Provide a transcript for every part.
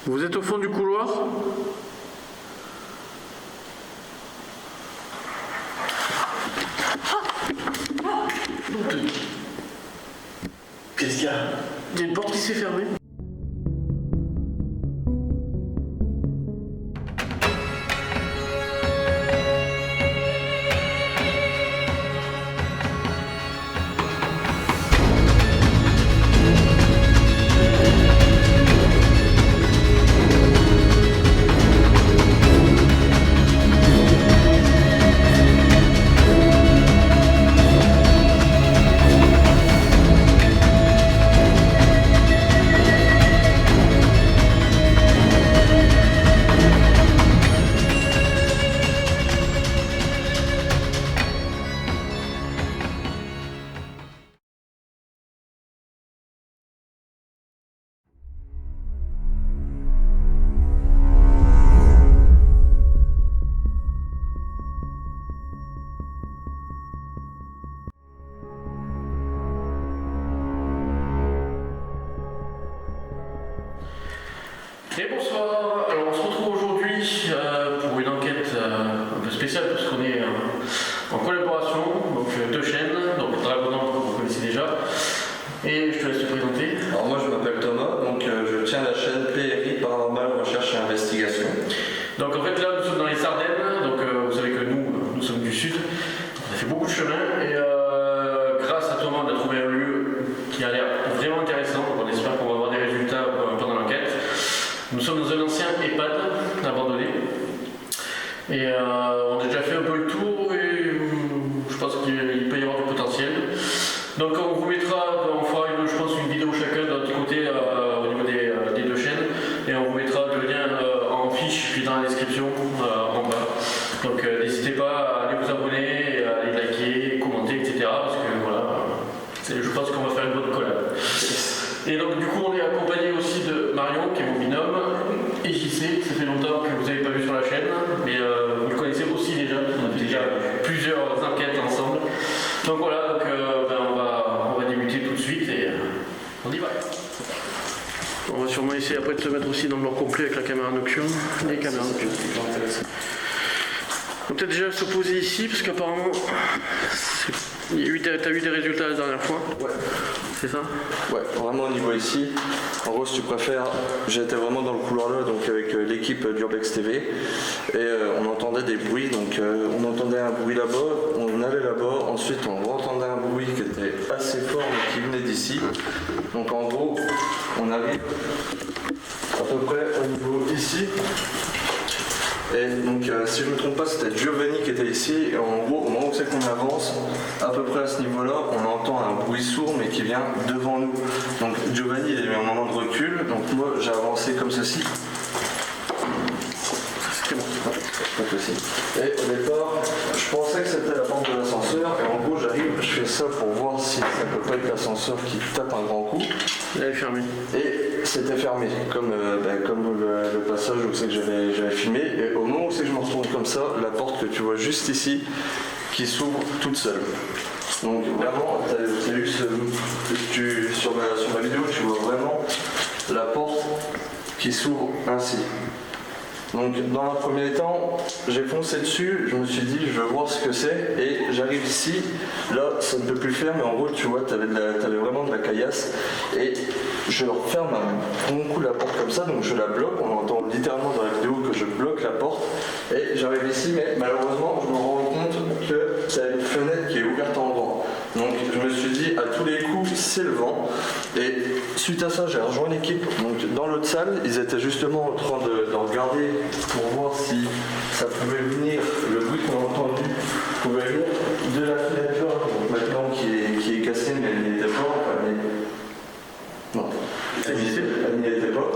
Vous êtes au fond du couloir? Qu'est-ce qu'il y a? Il y a une porte qui s'est fermée. Et bonsoir, alors on se retrouve aujourd'hui pour une enquête un peu spéciale parce qu'on est en collaboration, donc deux chaînes, donc Dragonant que vous connaissez déjà, et je te laisse te présenter. Alors moi je m'appelle Thomas, donc je tiens la chaîne PRI Paranormal Recherche et Investigation. Donc en fait là nous sommes dans les Ardennes, donc vous savez que nous sommes du sud, on a fait beaucoup de chemin et grâce à Thomas on a trouvé un lieu qui a l'air vraiment intéressant, donc on espère qu'on va avoir des résultats pendant l'enquête. Nous sommes dans un ancien EHPAD abandonné et on a déjà fait un peu le tour et je pense qu'il peut y avoir du potentiel. Donc on vous mettra, on fera je pense une vidéo chacun d'un petit côté au niveau des deux chaînes et on vous mettra le lien en fiche puis dans la description en bas. Donc n'hésitez pas à aller vous abonner, à aller liker, commenter, etc. Parce que voilà, je pense qu'on va faire une bonne collab. Et donc du coup on est accompagné aussi de Marion qui est mon binôme et JC, ça fait longtemps que vous n'avez pas vu sur la chaîne, mais vous le connaissez aussi déjà, on a fait déjà plusieurs enquêtes ensemble. Donc voilà, donc, on va débuter tout de suite et on y va. On va sûrement essayer après de se mettre aussi dans le blanc complet avec la caméra nocturne, les caméras nocturnes. On peut peut-être déjà se poser ici parce qu'apparemment t'as eu des résultats la dernière fois. Ouais. C'est ça? Ouais, vraiment au niveau ici. En gros, si tu préfères, j'étais vraiment dans le couloir là, donc avec l'équipe d'Urbex TV, et on entendait des bruits. Donc, on entendait un bruit là-bas, on allait là-bas, ensuite on entendait un bruit qui était assez fort, mais qui venait d'ici. Donc, en gros, on arrive à peu près au niveau ici. Et donc, si je ne me trompe pas, c'était Giovanni qui était ici. Et en gros, au moment où c'est qu'on avance, à peu près à ce niveau-là, on entend un bruit sourd, mais qui vient devant nous. Donc, Giovanni, il a eu un moment de recul. Donc, moi, j'ai avancé comme ceci. C'était bon. Pas possible. Et au départ, je pensais que c'était la porte de l'ascenseur. Et en gros, j'arrive, je fais ça pour voir si ça peut pas être l'ascenseur qui tape un grand coup. Elle est fermée. Et c'était fermé, comme le passage où c'est que j'avais filmé. Et au moment où c'est que je me retourne comme ça, la porte que tu vois juste ici, qui s'ouvre toute seule. Donc vraiment, t'as vu sur ma vidéo, tu vois vraiment la porte qui s'ouvre ainsi. Donc dans un premier temps, j'ai foncé dessus, je me suis dit je veux voir ce que c'est et j'arrive ici, là ça ne peut plus faire mais en gros tu vois t'avais vraiment de la caillasse et je referme un bon coup la porte comme ça donc je la bloque, on entend littéralement dans la vidéo que je bloque la porte et j'arrive ici mais malheureusement je me rends compte que t'as une fenêtre qui est ouverte en grand. Donc je me suis dit à tous les coups c'est le vent et suite à ça j'ai rejoint l'équipe donc dans l'autre salle, ils étaient justement en train de regarder pour voir si ça pouvait venir, le bruit qu'on a entendu pouvait venir de la fenêtre là, donc maintenant qui est cassée mais elle n'y était pas, non, elle n'y était pas.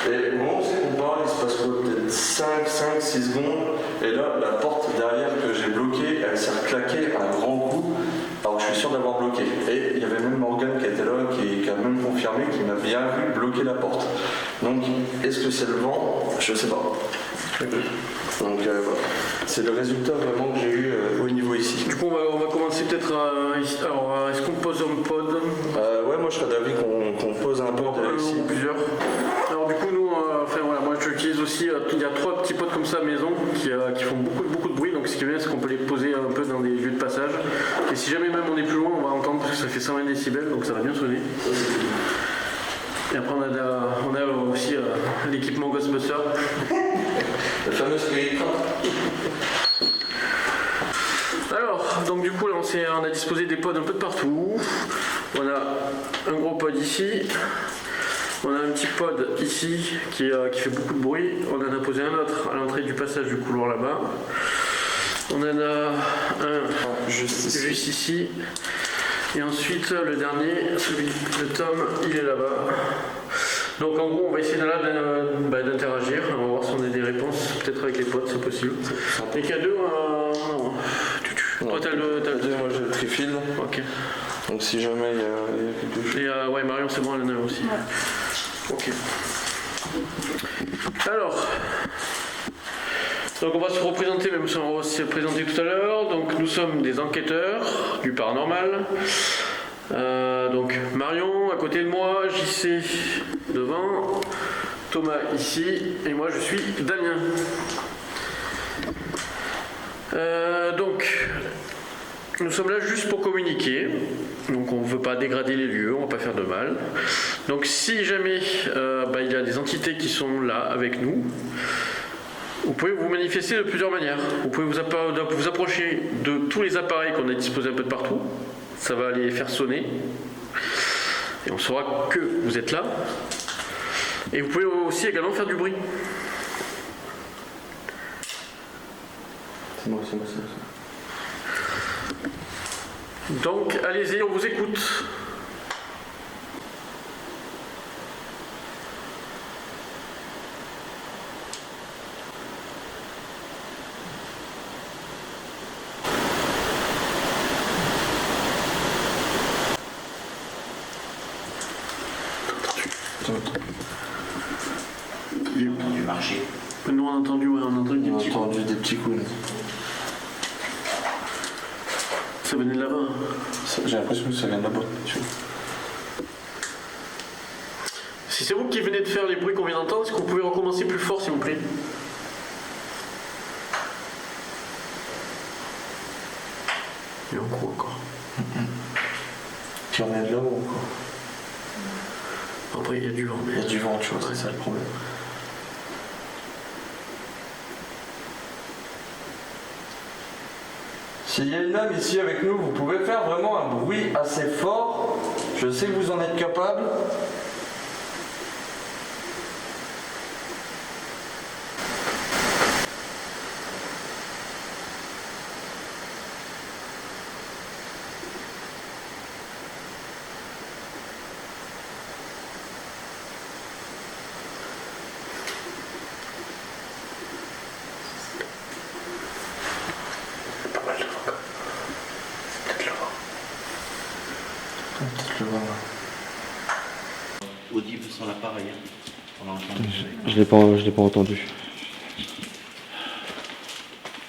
Et au moment où c'est qu'on parle, il se passe peut-être 5-6 secondes et là la porte derrière que j'ai bloquée, elle s'est reclaquée à un grand coup. Alors je suis sûr d'avoir bloqué. Et il y avait même Morgane qui était là, qui a même confirmé qu'il m'a bien vu bloquer la porte. Donc est-ce que c'est le vent? Je sais pas. Donc voilà. C'est le résultat vraiment que j'ai eu au niveau ici. Du coup on va commencer peut-être ici. Alors est-ce qu'on pose un pod? Ouais moi je serais d'avis qu'on pose un pod ici. Ou plusieurs. Alors du coup nous on il y a 3 petits pods comme ça à maison qui font beaucoup de bruit, donc ce qui est bien c'est qu'on peut les poser un peu dans des lieux de passage. Et si jamais même on est plus loin, on va entendre parce que ça fait 120 décibels, donc ça va bien sonner. Et après on a aussi l'équipement Ghostbuster. La fameuse clé. Alors, donc du coup là on a disposé des pods un peu de partout. On a un gros pod ici. On a un petit pod ici qui fait beaucoup de bruit. On en a posé un autre à l'entrée du passage du couloir là-bas. On en a un juste ici. Et ensuite le dernier, celui de Tom, il est là-bas. Donc en gros on va essayer d'interagir. On va voir si on a des réponses, peut-être avec les pods, c'est possible. Et qu'il y a deux... Toi t'as le... Moi j'ai le trifield. Ok. Donc si jamais il y a quelque chose. Et ouais, Marion c'est bon, elle en a aussi. Ok. Alors, donc on va se représenter, même si on va se présenter tout à l'heure. Donc nous sommes des enquêteurs du paranormal. Donc Marion à côté de moi, JC devant, Thomas ici, et moi je suis Damien. Donc nous sommes là juste pour communiquer, donc on ne veut pas dégrader les lieux, on ne va pas faire de mal. Donc si jamais il y a des entités qui sont là avec nous, vous pouvez vous manifester de plusieurs manières. Vous pouvez vous approcher de tous les appareils qu'on a disposés un peu de partout, ça va les faire sonner, et on saura que vous êtes là. Et vous pouvez aussi également faire du bruit. C'est moi. Donc allez-y, on vous écoute. Du marché. Nous on a entendu, on a entendu des petits coups. Des petits coups. Ça venait de là-bas. Hein. J'ai l'impression que ça vient de là-bas. Si c'est vous qui venez de faire les bruits qu'on vient d'entendre, est-ce que vous pouvez recommencer plus fort s'il vous plaît? Et en gros encore. Tu remets de là-haut encore. Après il y a du vent. Il y a du vent, tu vois, c'est ça le problème. S'il y a une âme ici avec nous, vous pouvez faire vraiment un bruit assez fort. Je sais que vous en êtes capable. Audible sans l'appareil. On l'a entendu. Je l'ai pas entendu.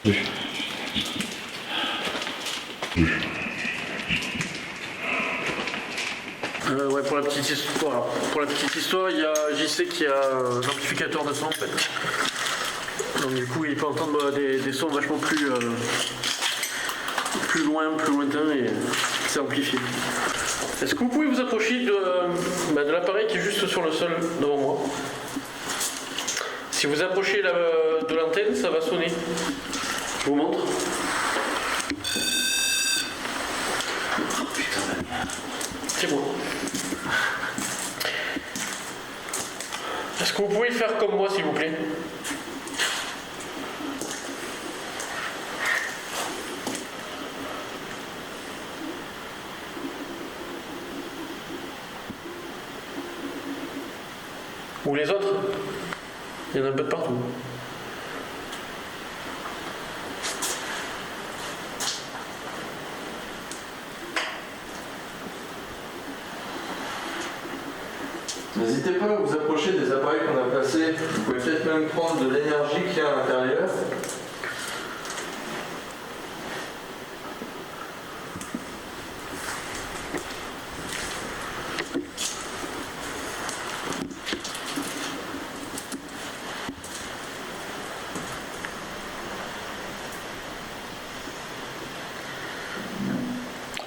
Ouais, pour la petite histoire, il y a JC qui a un amplificateur de son en fait. Donc du coup, il peut entendre des sons vachement plus lointains et c'est amplifié. Est-ce que vous pouvez vous approcher de l'appareil qui est juste sur le sol devant moi? Si vous approchez de l'antenne, ça va sonner. Je vous montre. C'est bon. Est-ce que vous pouvez faire comme moi, s'il vous plaît? Ou les autres? Il y en a un peu de partout. N'hésitez pas à vous approcher des appareils qu'on a placés. Vous pouvez peut-être même prendre de l'énergie qu'il y a à l'intérieur.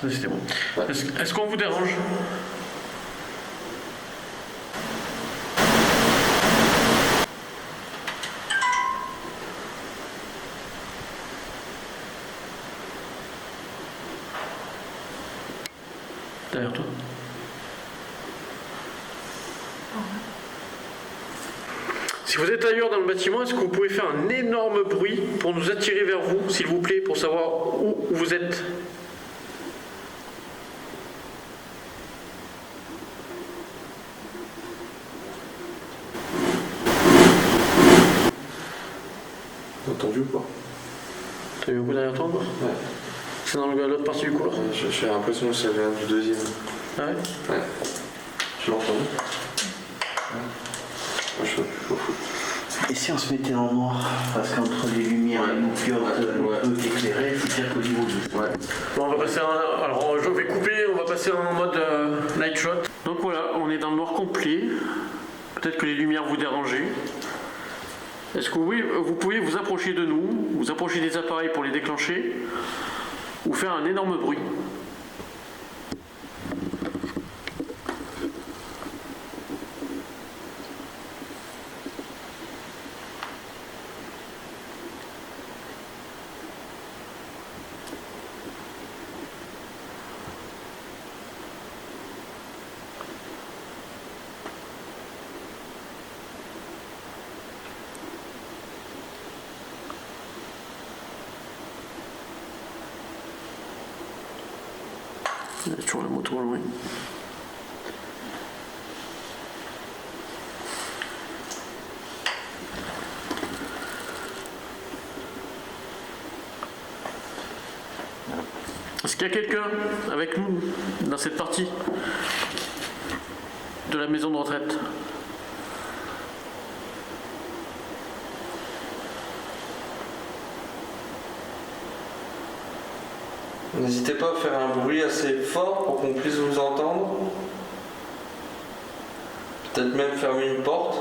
C'était bon. Ouais. Est-ce qu'on vous dérange? Derrière toi. Si vous êtes ailleurs dans le bâtiment, est-ce que vous pouvez faire un énorme bruit pour nous attirer vers vous, s'il vous plaît, pour savoir où vous êtes? T'as entendu ou pas? T'as eu un coup derrière toi encore? Ouais. C'est dans l'autre partie du couloir? J'ai l'impression que ça vient du deuxième. Ah ouais? Ouais. Tu l'as entendu? Ouais. Moi, je m'en fous. Et si on se mettait en noir? Parce qu'entre les lumières et nous peut éclairer, c'est dire qu'au niveau du... Ouais. Bon, on va passer alors je vais couper, on va passer en mode night shot. Donc voilà, on est dans le noir complet. Peut-être que les lumières vous dérangent. Est-ce que vous pouvez vous approcher de nous, vous approcher des appareils pour les déclencher, ou faire un énorme bruit? Il y a toujours la moto loin. Est-ce qu'il y a quelqu'un avec nous dans cette partie de la maison de retraite? N'hésitez pas à faire un bruit assez fort pour qu'on puisse vous entendre. Peut-être même fermer une porte.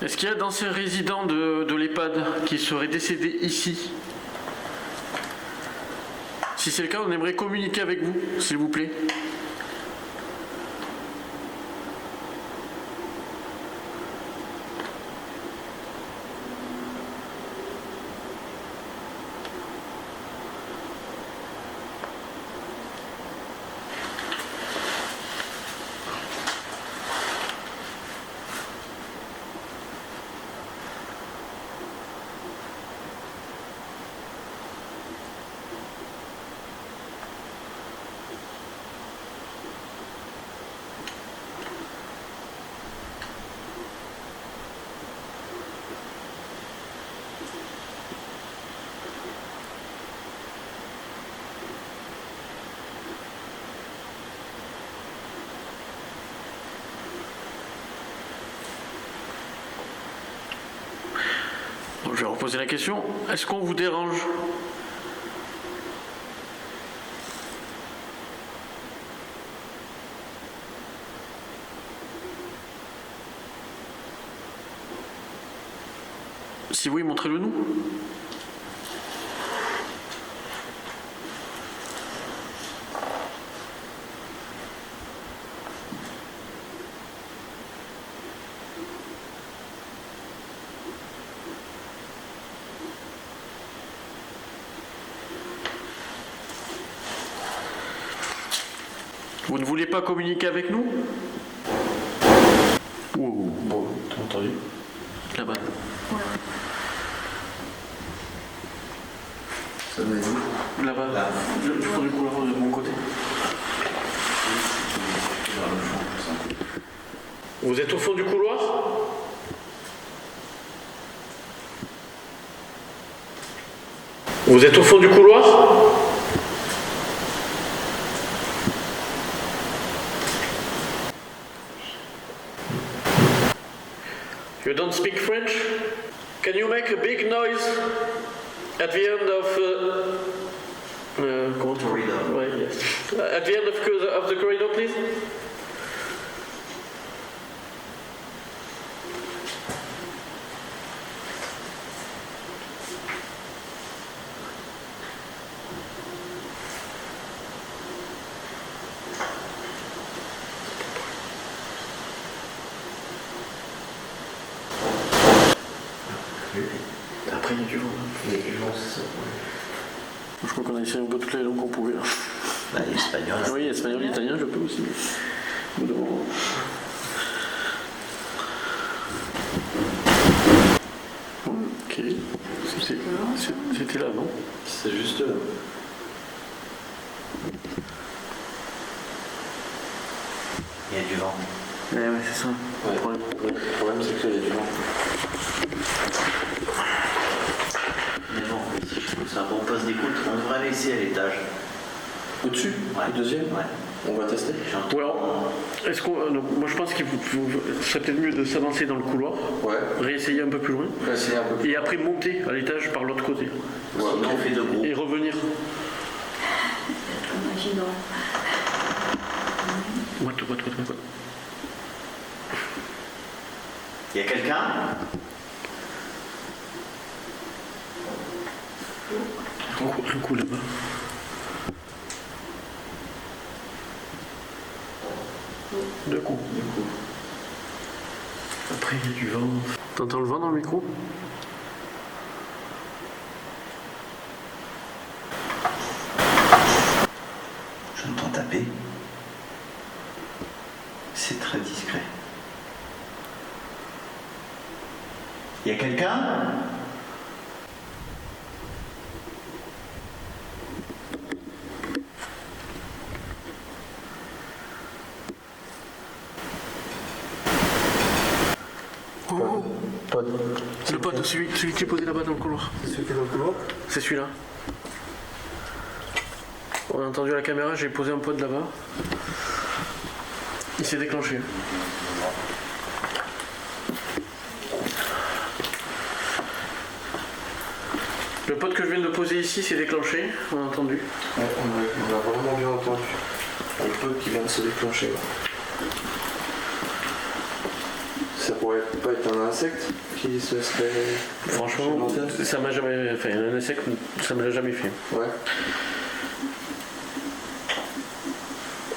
Est-ce qu'il y a d'anciens résidents de l'EHPAD qui seraient décédés ici? Si c'est le cas, on aimerait communiquer avec vous, s'il vous plaît. Donc, je vais reposer la question. Est-ce qu'on vous dérange? Si oui, montrez-le nous. Vous ne voulez pas communiquer avec nous? Ouh, bon, t'as entendu? Là-bas. Ça venait d'où? Là-bas. Du fond du couloir de mon côté. Vous êtes au fond du couloir? Vous êtes au fond du couloir? You don't speak French? Can you make a big noise at the end of corridor? Right, yes. At the end of the corridor, please. Après, il y a du vent. Il y a du vent, c'est ça. Je crois qu'on a essayé un peu toutes les langues qu'on pouvait. Bah, l'espagnol. Oui, espagnol, italien, je peux aussi. Au bout d'un moment. Ok. C'était là, non? C'est juste là. Il y a du vent. Ouais, c'est ça. Ouais. Le problème, c'est qu'il y a du vent. Mais bon, je trouve que c'est un bon poste d'écoute. On devrait laisser à l'étage. Au-dessus? Ouais. Le deuxième? Ouais. On va tester. Ou alors, est-ce qu'on, moi je pense qu'il serait peut-être mieux de s'avancer dans le couloir, Ouais. réessayer un peu plus loin, On va essayer un peu plus. et après monter à l'étage par l'autre côté. Sinon, on fait deux groupes. Et revenir. Imaginons. What. Il y a quelqu'un? Un coup là-bas. Deux coups. Après il y a du vent. T'entends le vent dans le micro? J'entends taper. C'est très discret. Il y a quelqu'un? Pod. Le pod, celui qui est posé là-bas dans le couloir. Celui qui est dans le couloir? C'est celui-là. On a entendu à la caméra, j'ai posé un pod là-bas. Il s'est déclenché. Le pod que je viens de poser ici s'est déclenché, on a entendu. Ouais, on a vraiment bien entendu. Le pod qui vient de se déclencher. Là. Ça pourrait pas être un insecte qui se serait. Franchement, ça m'a jamais fait. Un insecte, ça me l'a jamais fait. Ouais.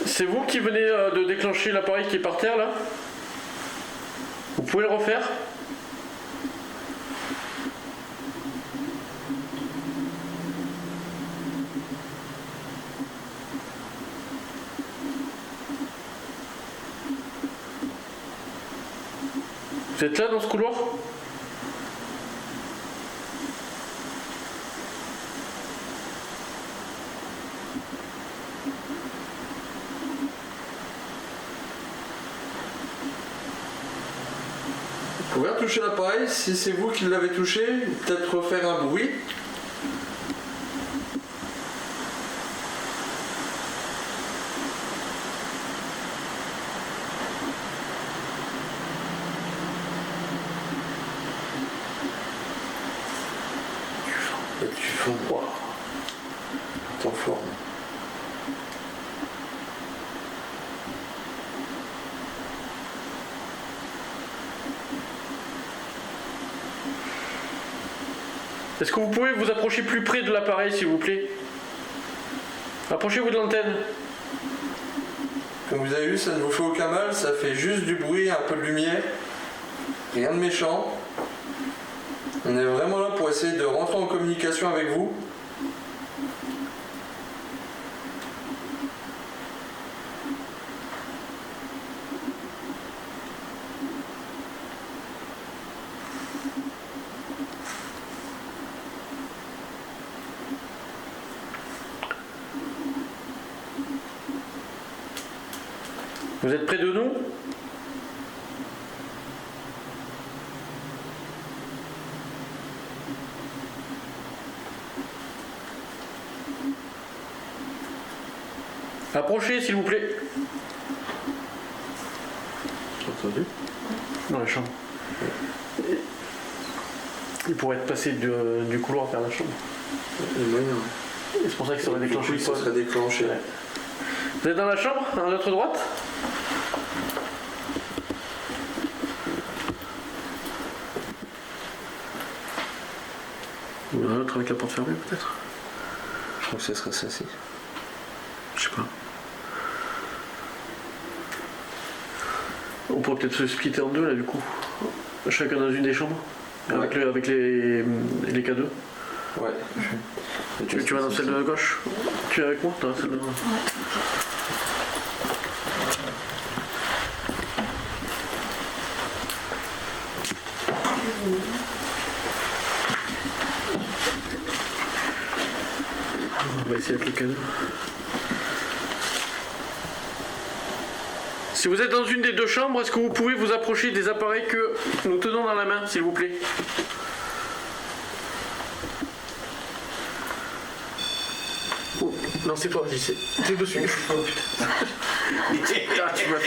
C'est vous qui venez de déclencher l'appareil qui est par terre là? Vous pouvez le refaire? Vous êtes là dans ce couloir? Vous pouvez toucher l'appareil, si c'est vous qui l'avez touché, peut-être refaire un bruit. Il y a du vent. Wow. Temps fort. Est-ce que vous pouvez vous approcher plus près de l'appareil s'il vous plaît? Approchez-vous de l'antenne. Comme vous avez vu, ça ne vous fait aucun mal, ça fait juste du bruit, un peu de lumière. Rien de méchant. On est vraiment là pour essayer de rentrer en communication avec vous. Vous êtes près de nous? Approchez s'il vous plaît. Entendu? Dans la chambre. pourrait être passé du couloir vers la chambre. Et c'est pour ça que ça aurait déclenché Oui, le ça pod. serait déclenché. Ouais. Vous êtes dans la chambre, à notre droite? Ou un autre avec la porte fermée peut-être? Je crois que ça serait ça, si. Je sais pas. On pourrait peut-être se splitter en deux là du coup. Chacun dans une des chambres. Avec, avec les cadeaux. Ouais. Tu vas dans celle de gauche? Tu es avec moi dans celle de gauche? On va essayer avec les cadeaux. Si vous êtes dans une des deux chambres, est-ce que vous pouvez vous approcher des appareils que nous tenons dans la main, s'il vous plaît? Oh, non, c'est toi, j'y sais. T'es dessus. Ah, tu m'as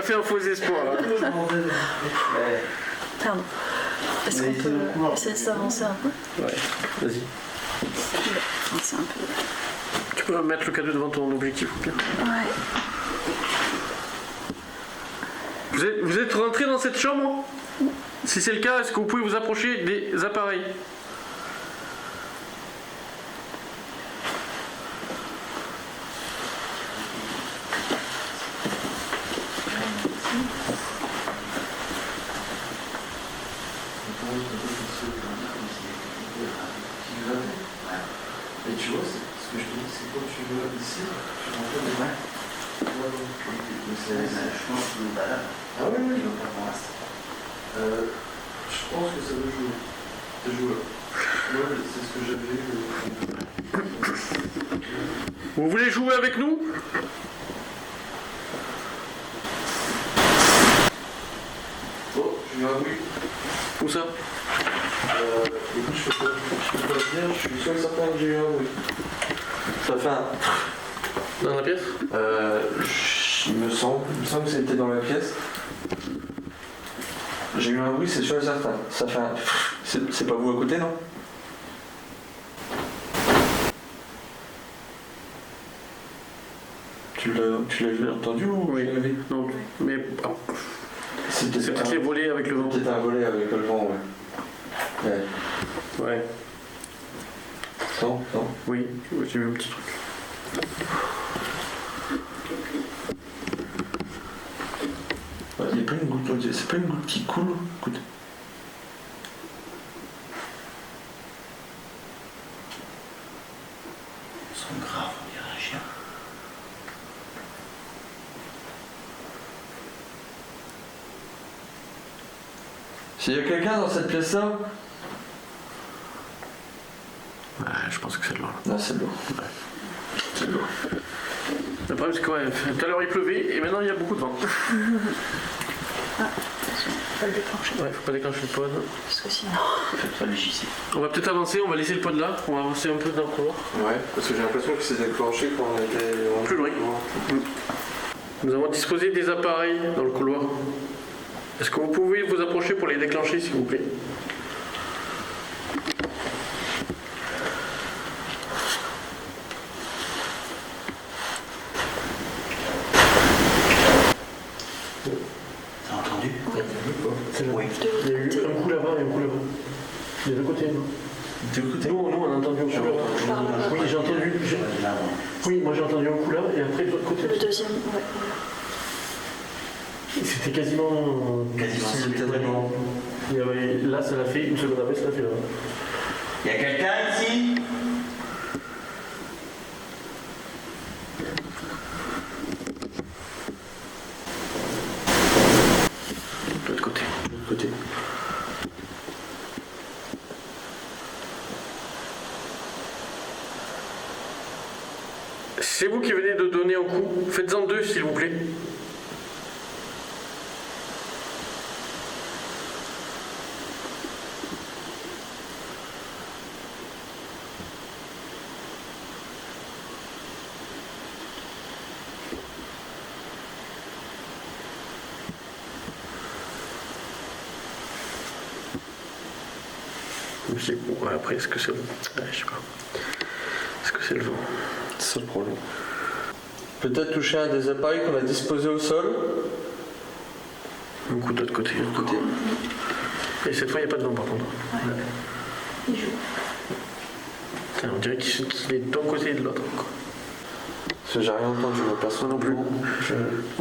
fait un faux espoir là. Pardon. Est-ce qu'on peut essayer de s'avancer un peu? Ouais, vas-y. Avancer un peu. Tu peux mettre le cadeau devant ton objectif ou bien? Ouais. Vous êtes rentré dans cette chambre? Si c'est le cas, est-ce que vous pouvez vous approcher des appareils? Et tu vois, ce que je te dis, c'est quand tu veux ici, tu rentres les mains. Je pense que là, Ah oui, oui. il va pas pour l'instant. Je pense que ça doit jouer. Ça joue là. Ouais, c'est ce que j'avais eu. Vous voulez jouer avec nous? Bon, j'ai eu un oui. Où ça? Écoute, je peux pas dire, je suis sûr et certain que j'ai eu un oui. Ça fait un. Dans la pièce? Il me semble que c'était dans la pièce. J'ai eu un oui, c'est sûr et certain. Ça fait un. C'est pas vous à côté, non? Tu l'as entendu ou Oui. tu l'avais? Non, mais c'est peut-être les volets avec le vent. Peut-être un volet avec le vent, ouais. Ouais. Non. Oui, j'ai vu un petit truc. Il n'y a pas une goutte, c'est pas une goutte qui coule. Écoute. ils sont graves, on dirait un chien. S'il y a quelqu'un dans cette pièce-là. Ouais, je pense que c'est de l'eau. Non, c'est de l'eau. C'est de l'eau. Le problème, c'est que ouais, tout à l'heure il pleuvait et maintenant il y a beaucoup de vent. Ah, attention, faut pas le déclencher. Ouais, faut pas déclencher le pod. Parce que sinon. Faites pas le JC. On va peut-être avancer, on va laisser le pod là, on va avancer un peu dans le couloir. Ouais, parce que j'ai l'impression que c'est déclenché quand on était. Plus loin. Nous avons disposé des appareils dans le couloir. Est-ce que vous pouvez vous approcher pour les déclencher, s'il vous plaît? T'as entendu? Oui. Il y a eu un coup là-bas et un coup là-bas. Des deux côtés, non? Deux côtés. Nous, on a entendu un coup là. Oui, j'ai entendu. Oui, moi j'ai entendu un coup là et après de l'autre côté. Le deuxième, ouais. C'était quasiment. Simultanément. Il y avait, là, ça l'a fait, une seconde après, ça l'a fait là. Y a quelqu'un ici? De l'autre côté. De l'autre côté. C'est vous qui venez de donner un coup. Faites-en deux, s'il vous plaît. Je me dis, bon, ouais, après, est-ce que c'est... Ouais, je sais pas. Est-ce que c'est le vent? C'est ça le problème. Peut-être toucher un des appareils qu'on a disposés au sol. Un coup de l'autre côté. Et cette fois, il n'y a pas de vent par contre. Il joue. Putain, on dirait qu'il est d'un côté et de l'autre. Quoi. Parce que j'ai rien entendu, moi, personne non plus. À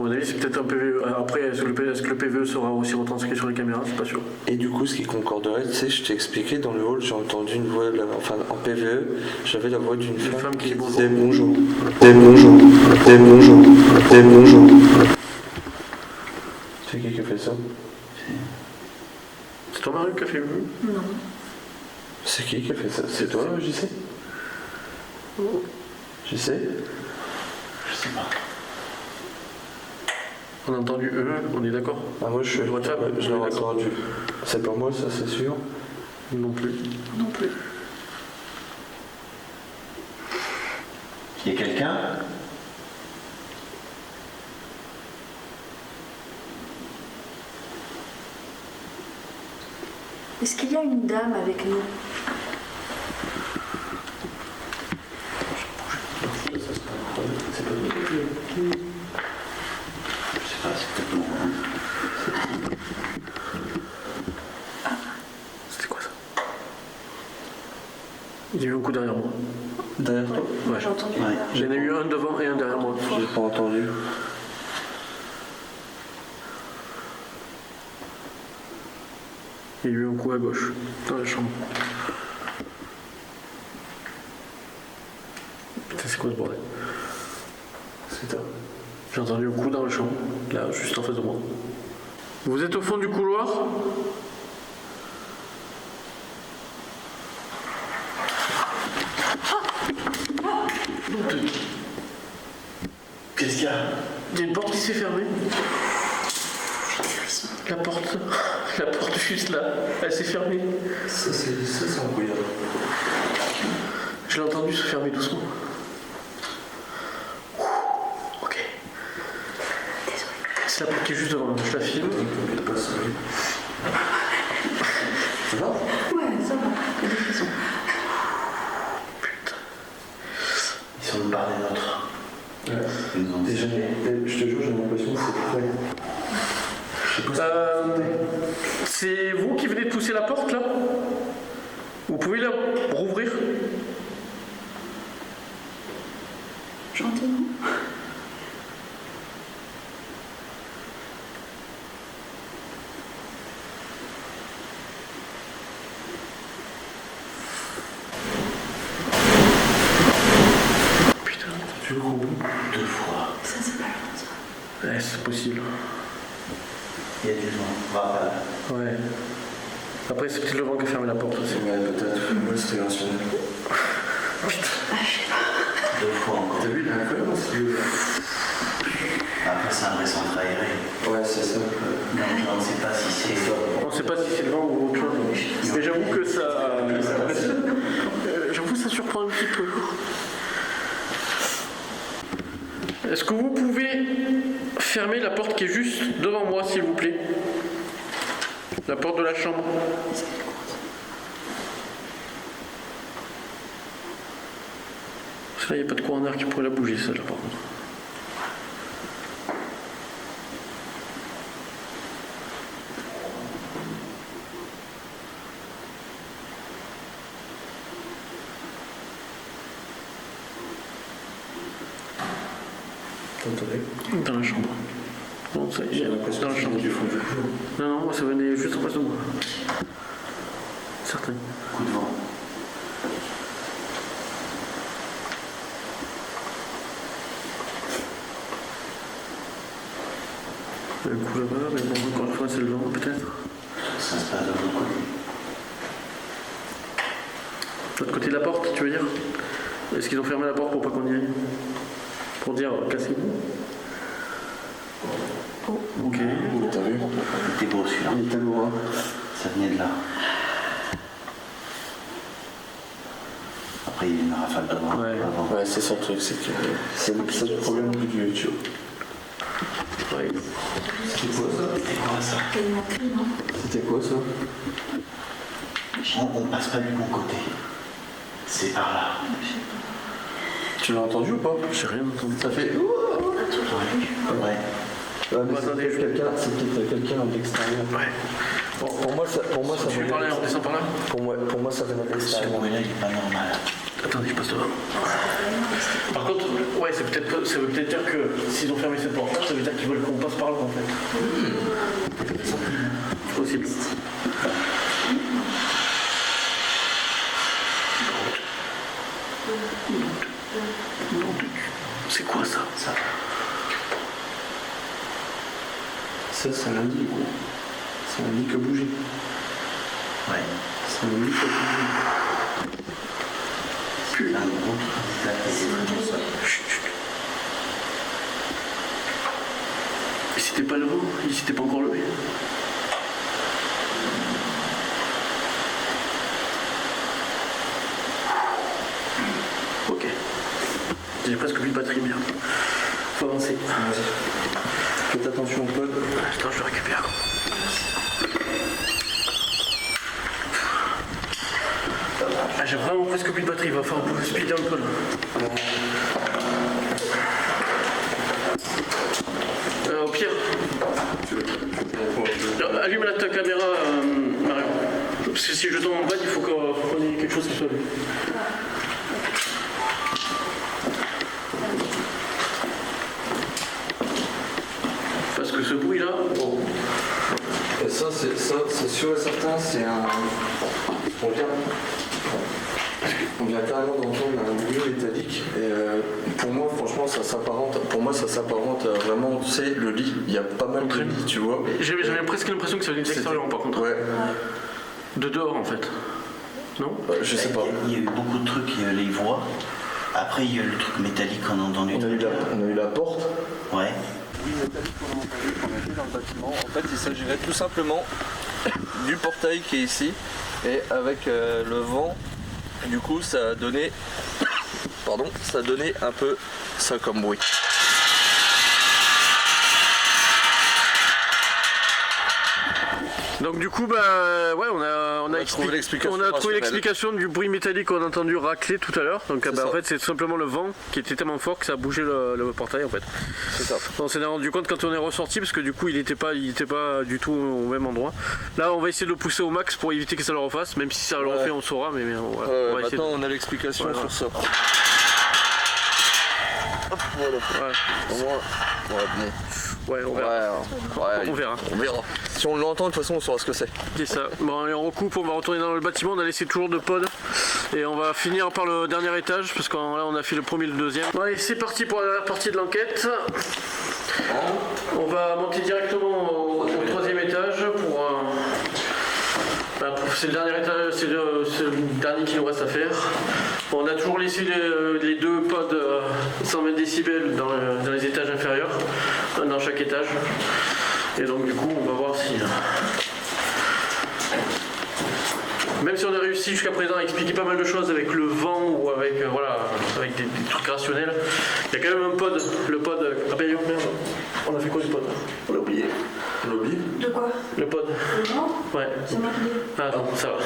mon avis, c'est peut-être un PVE. Après, est-ce que le PVE sera aussi retranscrit sur les caméras? C'est pas sûr. Et du coup, ce qui concorderait, tu sais, je t'ai expliqué, dans le hall, j'ai entendu une voix, enfin en PVE, j'avais la voix d'une femme qui disait bonjour. Des bonjour. Des bonjour. Des bonjour. C'est qui a fait ça? C'est toi, Marie, qui a fait le Non. C'est qui a fait ça? C'est toi, JC? JC? Je sais pas. On a entendu eux, on est d'accord? Ah, moi, je l'ai entendu. C'est pas moi, ça, c'est sûr. Non plus. Non plus. Il y a quelqu'un? Est-ce qu'il y a une dame avec nous? C'est pas nous. Je sais pas, c'est peut-être nous. C'était quoi ça? Il y a eu un coup derrière moi. Derrière toi? Moi, j'ai entendu. Ouais. J'en ai eu un devant et un derrière moi. J'ai pas entendu. Il y a eu un coup à gauche, dans la chambre. Putain, c'est quoi ce bordel? C'est toi. J'ai entendu un coup dans la chambre, là, juste en face de moi. Vous êtes au fond du couloir? Qu'est-ce qu'il y a? Il y a une porte qui s'est fermée. La porte juste là, elle s'est fermée. Ça, c'est incroyable. Je l'ai entendu se fermer doucement. Ok. Désolée. C'est la porte qui est juste devant moi, je la filme. Ça va? Ouais, ça va. Il y a des frissons. Ils sont de part des nôtres. Ouais. Ils nous ont dit. Je te jure, j'ai l'impression que c'est prêt. C'est vous qui venez de pousser la porte là? Vous pouvez la rouvrir? Gentiment. Putain, Tu le bout? 2 fois. Ça, c'est pas long, ça. ouais, c'est possible. Il y a du vent. Va, Ouais. Après, c'est peut-être le vent qui a fermé la porte aussi. Ouais, peut-être. Moi, c'était rationnel. Ah, je sais pas. 2 fois encore. T'as vu, il est incroyable, ce lieu. Après, c'est un vrai centre aéré. Ouais, c'est ça. Donc, on ne sait pas si c'est. On ne sait pas si c'est le vent ou autre chose. Mais j'avoue que ça. J'avoue que ça surprend un petit peu. Est-ce que vous pouvez fermer la porte qui est juste devant moi, s'il vous plaît? La porte de la chambre. Parce que là, il n'y a pas de courant d'air qui pourrait la bouger, celle-là, par contre. T'entendais? Dans la chambre. Bon, ça y J'ai est, l'impression dans la que chambre. c'est du fond du couloir. Non, non, moi ça venait juste en face de moi. Certain. Coup de vent. Un coup là-bas, mais bon, encore une fois, c'est le vent, peut-être. Ça se passe de l'autre côté. De l'autre côté de la porte, tu veux dire? Est-ce qu'ils ont fermé la porte pour pas qu'on y aille? Pour dire, cassez-vous? Ok. T'as vu? Il était beau celui-là. Il était lourd, hein. Ça venait de là. Après, il y a une rafale de vent Ouais. avant. Ouais, c'est ça le truc, c'est que c'est le problème du YouTube. Ouais. C'était quoi ça? C'était quoi ça? Il y a une clé, non? C'était quoi ça? On passe pas du bon côté. C'est par là. Tu l'as entendu ou pas? J'ai rien entendu. Ça fait. Ouais. Mais attendez, c'est peut-être quelqu'un de l'extérieur. Ouais. Pour moi, ça Tu veux parler, on descend par là? Pour moi, ça venait de Ce l'extérieur. bruit-là, il est pas normal. Attendez, je passe devant. Par contre, ouais, ça veut peut-être dire que s'ils ont fermé cette porte-là, ça veut dire qu'ils veulent qu'on passe par là en fait. C'est possible. C'est quoi ça? Ça m'indique quoi? Ça m'indique bouger. Ouais. Ça m'indique bouger. Un gros truc. Et si t'es pas levé? Et si t'es pas encore levé? Ok. J'ai presque plus de batterie, merde. Faut avancer. Faites attention au pod. Attends, je le récupère. Ah, j'ai vraiment presque plus de batterie, il va falloir speeder un peu là. Au pire, allume ta caméra, Mario. Parce que si je tombe en bas, il faut qu'on ait quelque chose qui soit vu. Parce que ce bruit là, oh. Et ça, c'est sûr et certain, c'est un. On vient carrément d'entendre un bruit métallique. Et pour moi, franchement, ça s'apparente à vraiment, tu sais, le lit. Il y a pas mal de lits, tu vois. J'avais presque l'impression que ça venait de l'extérieur par contre. Ouais. De dehors en fait. Non? Je sais pas. Il y a eu beaucoup de trucs, il y a eu les voix. Après, il y a eu le truc métallique qu'on a entendu. On a eu la porte. Ouais. Oui, métallique qu'on a entendu quand on était dans le bâtiment. En fait, il s'agirait tout simplement du portail qui est ici. Et avec le vent, du coup, ça a donné un peu ça comme bruit. Donc du coup, bah ouais, on a trouvé l'explication trouvé rationnelle. l'explication du bruit métallique qu'on a entendu racler tout à l'heure. Donc bah, en fait, c'est tout simplement le vent qui était tellement fort que ça a bougé le portail en fait. C'est ça. On s'en est rendu compte quand on est ressorti parce que du coup, il était pas du tout au même endroit. Là, on va essayer de le pousser au max pour éviter que ça le refasse. Même si ça le refait, on saura. Mais on va essayer. Maintenant, on a l'explication sur ça. Hop, voilà. Ouais, on verra. On verra. On verra. Si on l'entend, de toute façon, on saura ce que c'est. C'est ça. Bon, allez, on recoupe, on va retourner dans le bâtiment. On a laissé toujours de pod. Et on va finir par le dernier étage parce que là, on a fait le premier et le deuxième. Bon, allez, c'est parti pour la dernière partie de l'enquête. On va monter directement au troisième étage pour. C'est le dernier étage, c'est le dernier qu'il nous reste à faire. On a toujours laissé les deux pods 120 décibels dans les étages inférieurs, dans chaque étage. Et donc du coup, on va voir si... Même si on a réussi jusqu'à présent à expliquer pas mal de choses avec le vent ou avec, avec des trucs rationnels, il y a quand même un pod, le pod... Ah ben merde, on a fait quoi du pod? On l'a oublié. On l'a oublié? De quoi? Le pod. Le vent? Ouais. C'est moi qui l'ai. Ah non, ça va.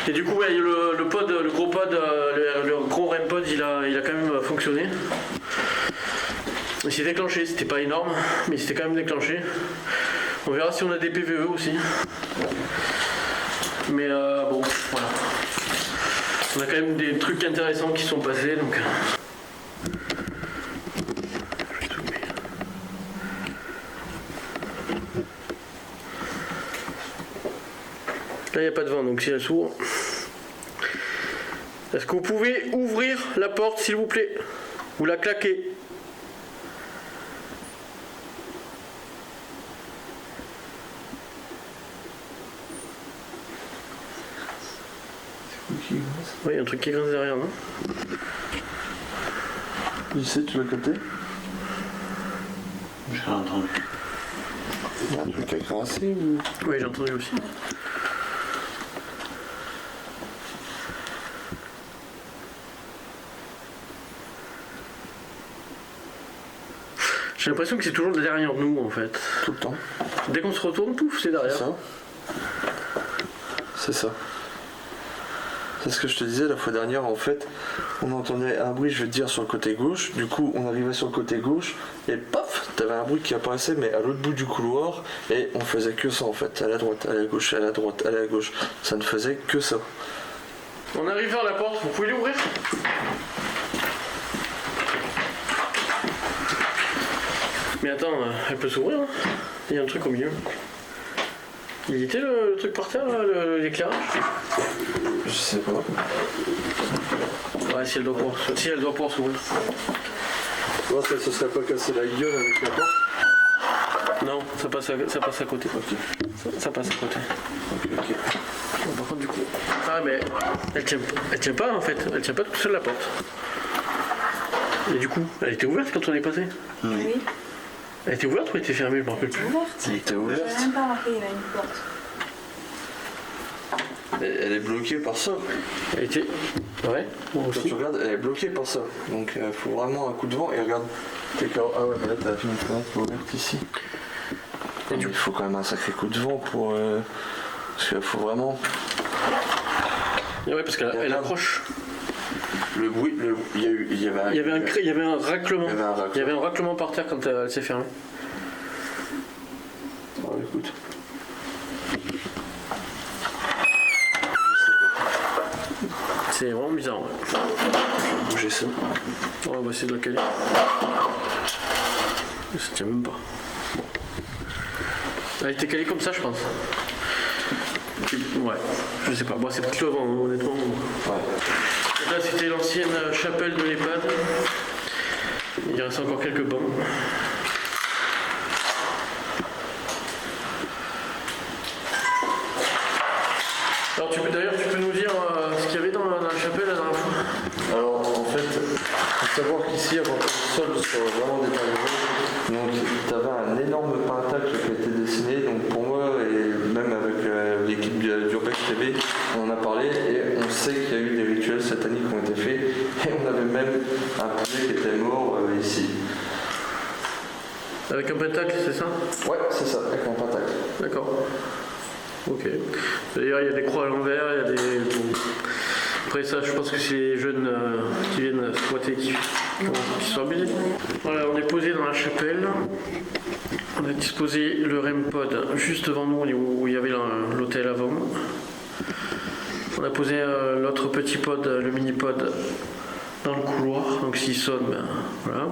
Et du coup, ouais, le pod, le gros pod, le gros REM pod, il a quand même fonctionné. Il s'est déclenché, c'était pas énorme, mais il s'était quand même déclenché. On verra si on a des PVE aussi. Mais bon, voilà. On a quand même des trucs intéressants qui sont passés, donc... Là, il n'y a pas de vent, donc si elle s'ouvre... Est-ce que vous pouvez ouvrir la porte, s'il vous plaît? Ou la claquer? Oui, il y a un truc qui grince derrière, non? Tu sais, tu l'as capté? J'ai entendu. Il y a un truc à grincer ou... Oui, j'ai entendu aussi. J'ai l'impression que c'est toujours derrière nous en fait. Tout le temps. Dès qu'on se retourne, pouf, c'est derrière. Ça. c'est ça. C'est ce que je te disais la fois dernière, en fait, on entendait un bruit, je vais te dire, sur le côté gauche, du coup on arrivait sur le côté gauche, et paf, t'avais un bruit qui apparaissait, mais à l'autre bout du couloir, et on faisait que ça en fait, à la droite, à la gauche, à la droite, à la gauche, ça ne faisait que ça. On arrive vers la porte, vous pouvez l'ouvrir? Mais attends, elle peut s'ouvrir, hein. Il y a un truc au milieu. Il était le truc par terre, là, l'éclairage? Je sais pas. Ouais, si elle doit pouvoir s'ouvrir. Bon, ça se serait pas cassé la gueule avec la porte? Non, ça passe à côté. Ok. Ça passe à côté. Ok. Bon, par contre, du coup... Ah, mais elle tient pas, en fait. Elle tient pas toute seule la porte. Et du coup, elle était ouverte quand on est passé? Oui, Elle était ouverte ou elle était fermée? Je me rappelle plus. ouverte. Elle était ouverte. J'avais même pas remarqué, il y avait une porte. Elle est bloquée par ça. Elle était... Ouais, moi Quand aussi. tu regardes, elle est bloquée par ça. Donc il faut vraiment un coup de vent et regarde. Ah ouais, mais là t'as une fenêtre ouverte ici. Et il faut quand même un sacré coup de vent pour. Parce qu'il faut vraiment. Et ouais, parce qu'elle accroche. Le bruit, il y avait un raclement. Il y avait un raclement. Il y avait un raclement par terre quand elle s'est fermée. Oh, écoute. C'est vraiment bizarre. Ouais. Bouger ça. On va essayer de la caler. Ça tient même pas. Bon. Elle était calée comme ça, je pense. Ouais, je sais pas. Bon, c'est peut-être le vent, hein, honnêtement. Ouais. Là, c'était l'ancienne chapelle de l'EHPAD. Il reste encore quelques bancs. Alors, tu peux nous dire ce qu'il y avait dans la chapelle la dernière fois? Alors en fait, il faut savoir qu'ici, avant que le sol soit vraiment détérioré, donc tu avais un énorme pentacle qui a été dessiné. Donc pour moi, et même avec l'équipe d'Urbex TV, on en a parlé et on sait qu'il y a eu des rituels sataniques qui ont été faits. Et on avait même un poulet qui était mort ici. Avec un pentacle, c'est ça? Ouais, c'est ça, avec un pentacle. D'accord. Ok. D'ailleurs, il y a des croix à l'envers, il y a des... Bon. Après ça, je pense que c'est les jeunes qui viennent squatter qui sont amusés. Voilà, on est posé dans la chapelle. On a disposé le REM pod juste devant nous, où il y avait l'hôtel avant. On a posé l'autre petit pod, le mini pod, dans le couloir. Donc s'il sonne, ben voilà.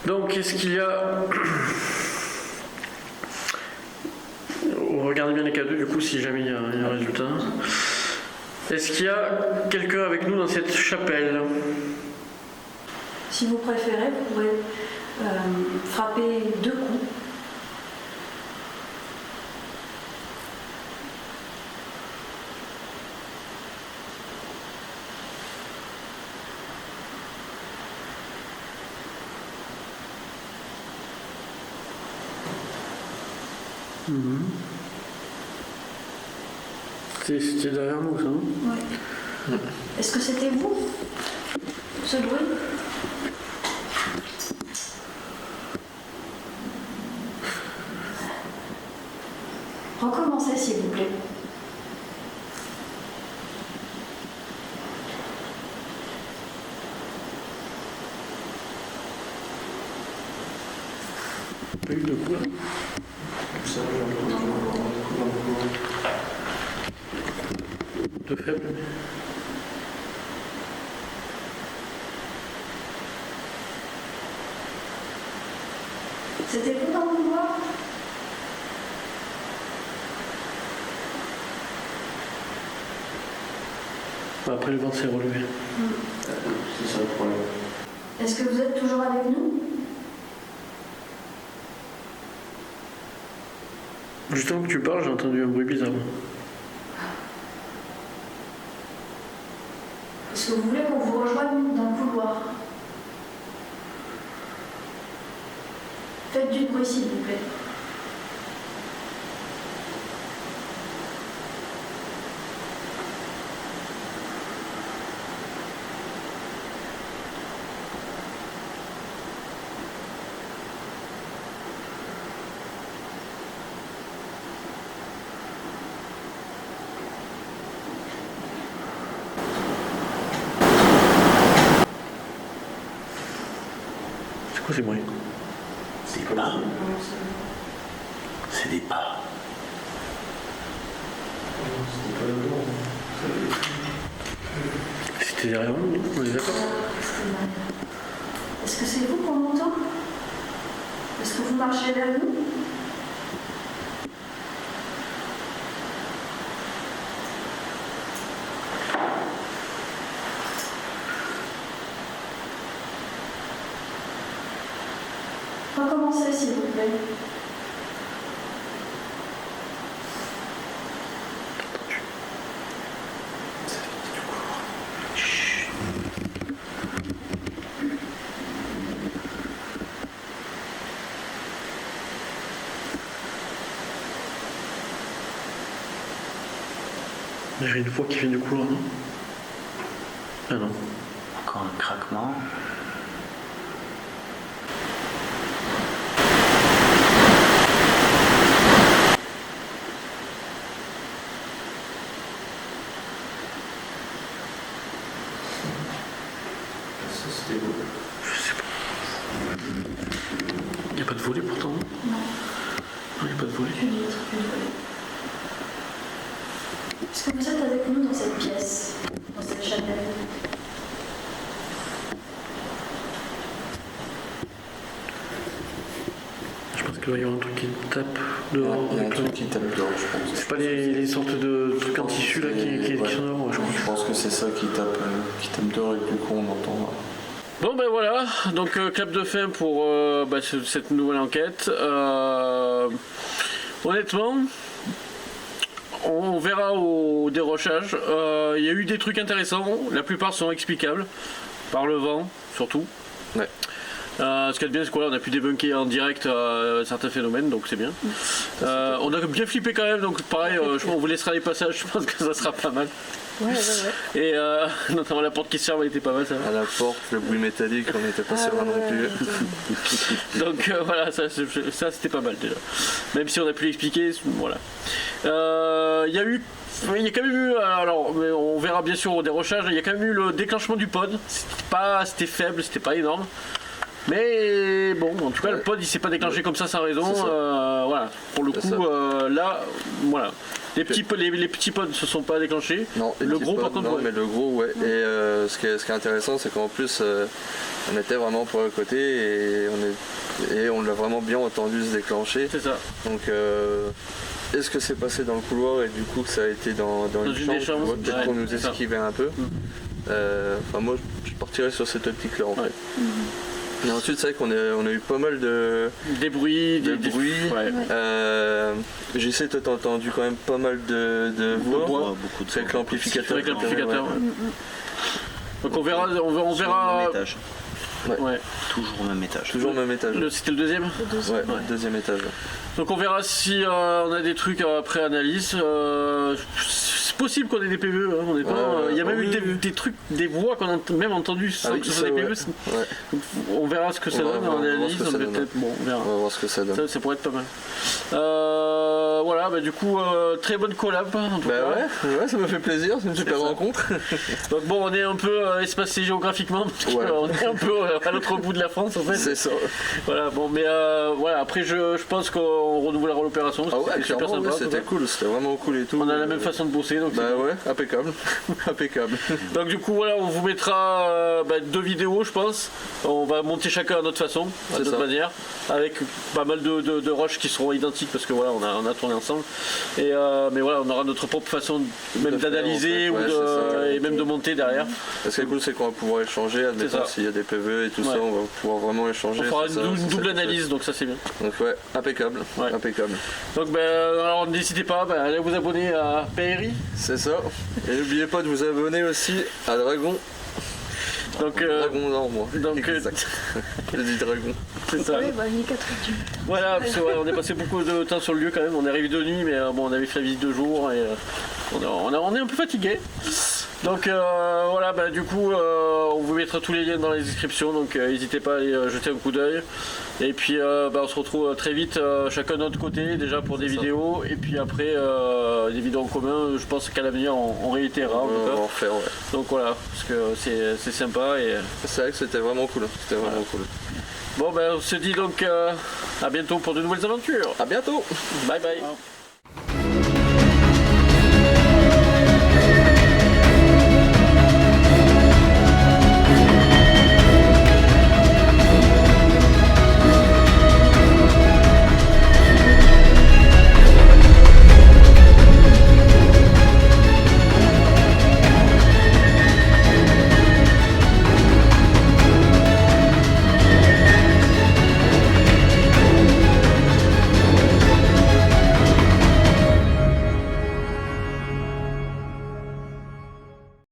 Donc qu'est-ce qu'il y a? Regardez bien les cadeaux du coup si jamais il y a un résultat. Est-ce qu'il y a quelqu'un avec nous dans cette chapelle? Si vous préférez, vous pouvez frapper 2 coups. C'était derrière nous ça, non? Oui. Est-ce que c'était vous, ce bruit? Recommencez s'il vous plaît. Pas eu de coup là. De faible. C'était vous dans le couloir? Après le vent s'est relevé. C'est ça le problème. Est-ce que vous êtes toujours avec nous? Justement que tu parles, j'ai entendu un bruit bizarre. Est-ce que vous voulez qu'on vous rejoigne dans le couloir? Faites du bruit s'il vous plaît. C'est moyen. C'est pas. C'est des pas. C'était derrière nous, on est d'accord? Est-ce que c'est vous qu'on entend? Est-ce que vous marchez vers nous? Recommencez s'il vous plaît. Il y a une voix qui vient du couloir, non? Ah non. Encore un craquement. Ça, c'était beau. Je sais pas. Il n'y a pas de volet pourtant, non? Non. Il n'y a pas de volet. Plus de vitre, plus de volet. Est-ce que vous êtes avec nous dans cette pièce, dans cette chapelle? Je pense qu'il va y avoir un truc qui tape dehors. Il y a un avec truc le- qui tape dehors, je pense. C'est pas les sortes de trucs en tissu là qui Ouais. sont dehors, je crois. Je pense que c'est ça qui tape dehors et du coup on entend. Bon ben voilà, donc clap de fin pour cette nouvelle enquête. Honnêtement, on verra au dérochage. Il y a eu des trucs intéressants, la plupart sont explicables, par le vent surtout. Ouais. Ce qui est bien, c'est qu'on a pu débunker en direct certains phénomènes, donc c'est bien. On a bien flippé quand même, donc pareil, on vous laissera les passages, je pense que ça sera pas mal. Ouais. Et notamment la porte qui se ferme, elle était pas mal ça. À la porte, le bruit métallique, on n'était pas serein non plus. Donc voilà, ça c'était pas mal déjà. Même si on a pu l'expliquer, voilà. Il y a quand même eu, alors mais on verra bien sûr au dérochage, il y a quand même eu le déclenchement du pod. C'était faible, c'était pas énorme. Mais bon, en tout cas, le pod il s'est pas déclenché comme ça sans raison. C'est ça. Voilà, pour le C'est coup, ça. là, voilà. Les petits pods ne se sont pas déclenchés. Non, le gros par contre, non, ouais. mais le gros, ouais. Et ce qui est intéressant, c'est qu'en plus, on était vraiment pour le côté et on l'a vraiment bien entendu se déclencher. C'est ça. Donc, est-ce que c'est passé dans le couloir et du coup que ça a été dans une une chambre, des chambres, tu vois, peut-être ouais, qu'on nous c'est ça. esquivait un peu. Enfin, moi, je partirais sur cette optique-là en fait. Ouais. Mais ensuite, c'est vrai qu'on a eu pas mal Des bruits, de des bruit. ouais. J'essaie de t'as entendu quand même pas mal de voix. voix. Beaucoup de C'est avec l'amplificateur. Avec l'amplificateur. Ouais. Donc on verra, on Sur verra. le même étage. Ouais. Toujours au même étage. Toujours le même étage. C'était le deuxième. Ouais, deuxième étage. Donc on verra si on a des trucs après analyse. C'est possible qu'on ait des PVE, hein, honnêtement. Ouais, Il y a même oui, eu oui. des trucs, des voix qu'on a même entendues sans oui, que ce soit ça, des PVE. ouais. Ouais. Donc, on verra ce que ça On va donne voir- en on va voir analyse. ce que ça donne. Peut-être, bon, on verra. On va voir ce que ça donne. Ça pourrait être pas mal. Voilà, bah, du coup, très bonne collab en tout Bah cas. ouais, ça me fait plaisir, c'est une super ça. rencontre. Donc bon, on est un peu espacé géographiquement parce Ouais. qu'on est un peu à l'autre bout de la France en fait. C'est ça. Voilà, bon, mais voilà, après je pense qu'on renouvellera l'opération. Ah ouais, C'était super clairement, sympa. ouais, c'était cool, c'était vraiment cool et tout. On a la même façon de bosser, donc Bah c'est bon. ouais, impeccable. Impeccable. Donc du coup voilà, on vous mettra 2 vidéos je pense. On va monter chacun à notre façon, à C'est notre ça. manière, avec pas mal de rushs qui seront identiques parce que voilà, on a tourné ensemble. Et mais voilà, on aura notre propre façon même De faire, d'analyser en fait. Ouais, ou c'est ça. et même de monter derrière. Ce qui est cool, c'est qu'on va pouvoir échanger, C'est admettons ça. s'il y a des PV et tout Ouais. ça, on va pouvoir vraiment échanger. On fera c'est ça, une c'est double ça. analyse, donc ça c'est bien. Donc ouais, impeccable. Ouais. Impeccable. Donc alors n'hésitez pas, allez vous abonner à PRI. C'est ça. Et n'oubliez pas de vous abonner aussi à Dragon. Donc Dragon Nord, moi. donc, Exact. J'ai dit Dragon. c'est ça. Oui, bah, il est 4 heures du matin. Voilà, parce que, ouais, on est passé beaucoup de temps sur le lieu quand même. On est arrivé de nuit, mais bon, on avait fait la visite de jour et on est un peu fatigué. Donc voilà, bah, du coup, on vous mettra tous les liens dans la description, donc n'hésitez pas à aller jeter un coup d'œil. Et puis on se retrouve très vite, chacun de notre côté, déjà pour des C'est ça. vidéos, et puis après des vidéos en commun. Je pense qu'à l'avenir, on réitérera en On tout va cas. en refaire, ouais. Donc voilà, parce que c'est sympa et C'est vrai que c'était vraiment cool. C'était vraiment cool. Bon ben on se dit donc à bientôt pour de nouvelles aventures. À bientôt. Bye bye.